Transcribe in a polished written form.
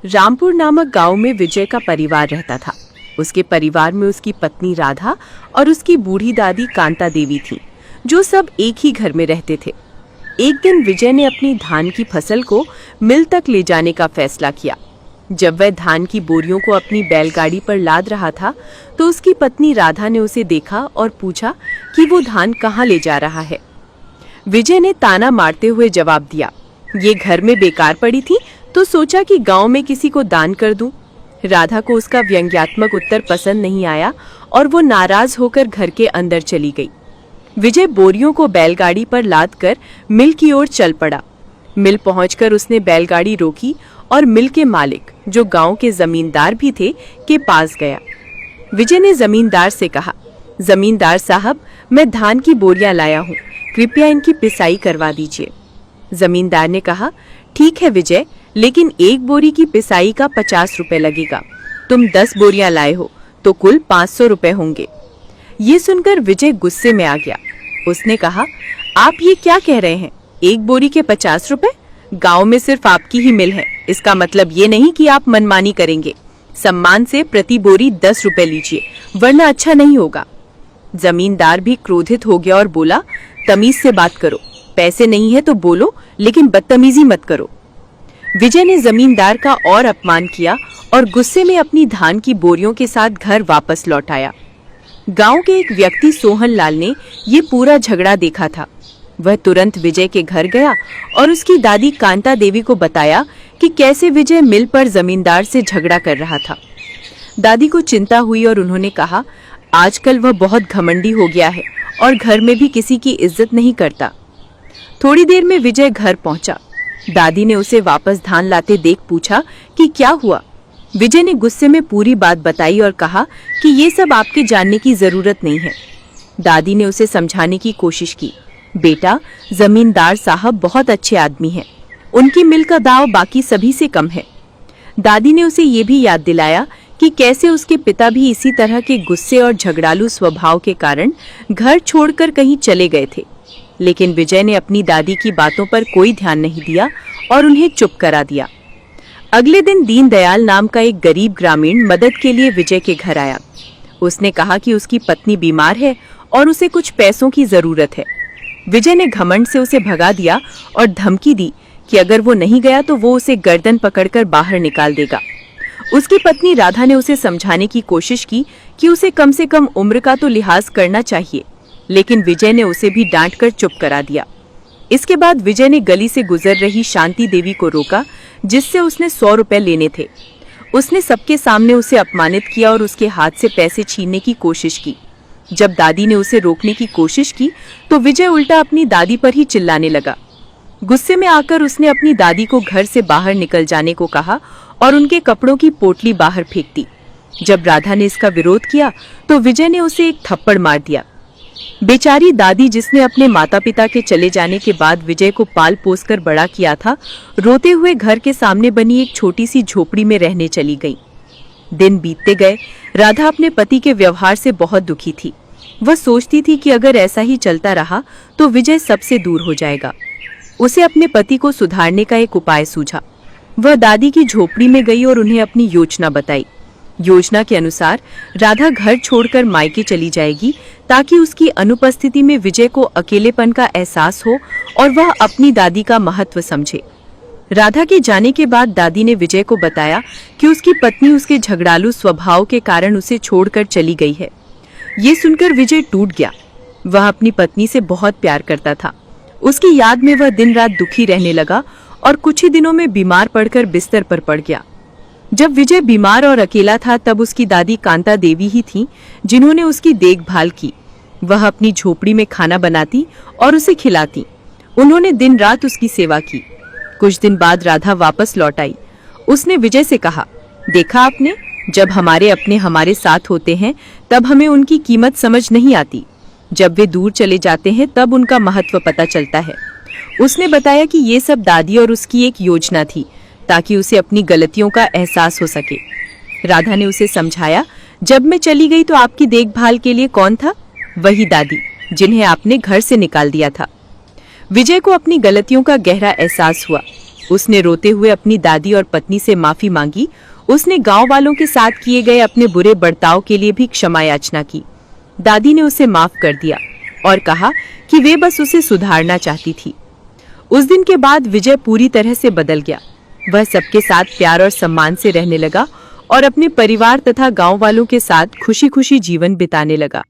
रामपुर नामक गांव में विजय का परिवार रहता था। उसके परिवार में उसकी पत्नी राधा और उसकी बूढ़ी दादी कांता देवी थी, जो सब एक ही घर में रहते थे। एक दिन विजय ने अपनी धान की फसल को मिल तक ले जाने का फैसला किया। जब वह धान की बोरियों को अपनी बैलगाड़ी पर लाद रहा था, तो उसकी पत्नी राधा ने उसे देखा और पूछा कि वो धान कहाँ ले जा रहा है। विजय ने ताना मारते हुए जवाब दिया, ये घर में बेकार पड़ी थी तो सोचा कि गांव में किसी को दान कर दूं। राधा को उसका व्यंग्यात्मक उत्तर पसंद नहीं आया और वो नाराज होकर घर के अंदर चली गई। विजय बोरियों को बैलगाड़ी पर लादकर मिल की ओर चल पड़ा। मिल पहुंचकर उसने बैलगाड़ी रोकी और मिल के मालिक, जो गांव के जमींदार भी थे, के पास गया। विजय ने जमींदार से कहा, जमींदार साहब, मैं धान की बोरियां लाया हूँ, कृपया इनकी पिसाई करवा दीजिए। जमींदार ने कहा, ठीक है विजय, लेकिन एक बोरी की पिसाई का 50 रुपए लगेगा। तुम 10 बोरियां लाए हो तो कुल 500 रुपए होंगे। ये सुनकर विजय गुस्से में आ गया। उसने कहा, आप ये क्या कह रहे हैं? एक बोरी के 50 रुपए? गांव में सिर्फ आपकी ही मिल है, इसका मतलब ये नहीं कि आप मनमानी करेंगे। सम्मान से प्रति बोरी 10 रुपए लीजिए, वरना अच्छा नहीं होगा। जमींदार भी क्रोधित हो गया और बोला, तमीज से बात करो, पैसे नहीं है तो बोलो, लेकिन बदतमीजी मत करो। विजय ने जमींदार का और अपमान किया और गुस्से में अपनी धान की बोरियों के साथ घर वापस लौट आया। गांव के एक व्यक्ति सोहन लाल ने ये पूरा झगड़ा देखा था। वह तुरंत विजय के घर गया और उसकी दादी कांता देवी को बताया कि कैसे विजय मिल पर जमींदार से झगड़ा कर रहा था। दादी को चिंता हुई और उन्होंने कहा, आजकल वह बहुत घमंडी हो गया है और घर में भी किसी की इज्जत नहीं करता। थोड़ी देर में विजय घर पहुंचा। दादी ने उसे वापस धान लाते देख पूछा कि क्या हुआ। विजय ने गुस्से में पूरी बात बताई और कहा कि ये सब आपके जानने की जरूरत नहीं है। दादी ने उसे समझाने की कोशिश की, बेटा, जमींदार साहब बहुत अच्छे आदमी हैं, उनकी मिल का दाव बाकी सभी से कम है। दादी ने उसे ये भी याद दिलाया कि कैसे उसके पिता भी इसी तरह के गुस्से और झगड़ालू स्वभाव के कारण घर छोड़कर कहीं चले गए थे। लेकिन विजय ने अपनी दादी की बातों पर कोई ध्यान नहीं दिया और उन्हें चुप करा दिया। अगले दिन दीनदयाल नाम का एक गरीब ग्रामीण मदद के लिए विजय के घर आया। उसने कहा कि उसकी पत्नी बीमार है और उसे कुछ पैसों की जरूरत है। विजय ने घमंड से उसे भगा दिया और धमकी दी कि अगर वो नहीं गया तो वो उसे गर्दन पकड़कर बाहर निकाल देगा। उसकी पत्नी राधा ने उसे समझाने की कोशिश की कि उसे कम से कम उम्र का तो लिहाज करना चाहिए, लेकिन विजय ने उसे भी डांटकर चुप करा दिया। इसके बाद विजय ने गली से गुजर रही शांति देवी को रोका, जिससे उसने 100 रुपए लेने थे। उसने सबके सामने उसे अपमानित किया और उसके हाथ से पैसे छीनने की कोशिश की। जब दादी ने उसे रोकने की कोशिश की तो विजय उल्टा अपनी दादी पर ही चिल्लाने लगा। गुस्से में आकर उसने अपनी दादी को घर से बाहर निकल जाने को कहा और उनके कपड़ों की पोटली बाहर फेंक दी। जब राधा ने इसका विरोध किया तो विजय ने उसे एक थप्पड़ मार दिया। बेचारी दादी, जिसने अपने माता पिता के चले जाने के बाद विजय को पाल पोस कर बड़ा किया था, रोते हुए घर के सामने बनी एक छोटी सी झोपड़ी में रहने चली गई। दिन बीतते गए। राधा अपने पति के व्यवहार से बहुत दुखी थी। वह सोचती थी कि अगर ऐसा ही चलता रहा तो विजय सबसे दूर हो जाएगा। उसे अपने पति को सुधारने का एक उपाय सूझा। वह दादी की झोपड़ी में गई और उन्हें अपनी योजना बताई। योजना के अनुसार राधा घर छोड़कर मायके चली जाएगी ताकि उसकी अनुपस्थिति में विजय को अकेलेपन का एहसास हो और वह अपनी दादी का महत्व समझे। राधा के जाने के बाद दादी ने विजय को बताया कि उसकी पत्नी उसके झगड़ालू स्वभाव के कारण उसे छोड़कर चली गई है। ये सुनकर विजय टूट गया। वह अपनी पत्नी से बहुत प्यार करता था। उसकी याद में वह दिन रात दुखी रहने लगा और कुछ ही दिनों में बीमार पड़कर बिस्तर पर पड़ गया। जब विजय बीमार और अकेला था तब उसकी दादी कांता देवी ही थीं जिन्होंने उसकी देखभाल की। वह अपनी झोपड़ी में खाना बनाती और उसे खिलाती। उन्होंने दिन रात उसकी सेवा की। कुछ दिन बाद राधा वापस लौट आई। उसने विजय से कहा, देखा आपने, जब हमारे अपने हमारे साथ होते हैं तब हमें उनकी कीमत समझ नहीं आती। जब वे दूर चले जाते हैं तब उनका महत्व पता चलता है। उसने बताया कि ये सब दादी और उसकी एक योजना थी ताकि उसे अपनी गलतियों का एहसास हो सके। राधा ने उसे समझाया, जब मैं चली गई तो आपकी देखभाल के लिए कौन था? वही दादी, जिन्हें आपने घर से निकाल दिया था। विजय को अपनी गलतियों का गहरा एहसास हुआ। उसने रोते हुए अपनी दादी और पत्नी से माफी मांगी। उसने गांव वालों के साथ किए गए अपने बुरे बर्ताव के लिए भी क्षमा याचना की। दादी ने उसे माफ कर दिया और कहा कि वे बस उसे सुधारना चाहती थी। उस दिन के बाद विजय पूरी तरह से बदल गया। वह सबके साथ प्यार और सम्मान से रहने लगा और अपने परिवार तथा गांव वालों के साथ खुशी खुशी जीवन बिताने लगा।